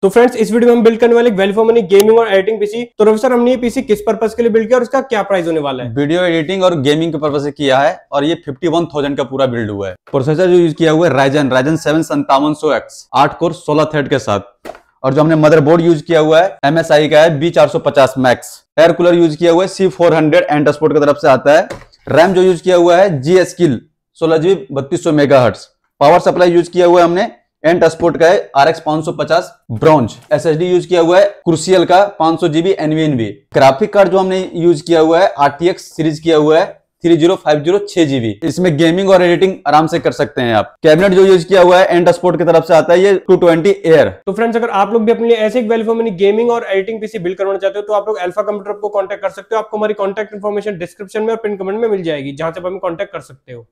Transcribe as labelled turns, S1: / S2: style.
S1: तो फ्रेंड्स, इस वीडियो में हम बिल्ड करने वाले वैल्यू फॉर मनी गेमिंग और एडिटिंग पीसी। तो रवि सर, हमने ये पीसी किस पर्पस के लिए बिल्ड किया और इसका क्या प्राइस होने वाला है?
S2: वीडियो एडिटिंग और गेमिंग के पर्पस से किया है और ये 51,000 का पूरा बिल्ड हुआ है। प्रोसेसर जो यूज किया हुआ है राइजन 7 5700X 8 कोर 16 थ्रेड के साथ। और जो हमने मदरबोर्ड यूज किया हुआ है MSI का है B450 max. Air cooler use किया हुआ है C400 एंटरस्पोर्ट की तरफ से आता है। रैम जो यूज किया हुआ है G-Skill 16GB 3200 megahertz. Power supply use किया हुआ है हमने एंटरस्पोर्ट का है RX 550 ब्रॉन्ज। SSD यूज किया हुआ है क्रूसियल का 500GB NVMe। ग्राफिक कार्ड जो हमने यूज किया हुआ है RTX सीरीज किया हुआ है 3050 6GB। इसमें गेमिंग और एडिटिंग आराम से कर सकते हैं आप। कैबिनेट जो यूज किया हुआ है एंटरस्पोर्ट की तरफ से आता है, ये 220 एयर।
S1: तो फ्रेंड्स, अगर आप लोग भी अपने लिए ऐसे एक वैल्यू फॉर मनी गेमिंग और एडिटिंग पीसी बिल्ड करवाना चाहते हो तो आप लोग अल्फा कंप्यूटर को कांटेक्ट कर सकते हो। आपको हमारी कांटेक्ट इन्फॉर्मेशन डिस्क्रिप्शन में और पिन कमेंट में मिल जाएगी, जहां से आप हमें कांटेक्ट कर सकते हो।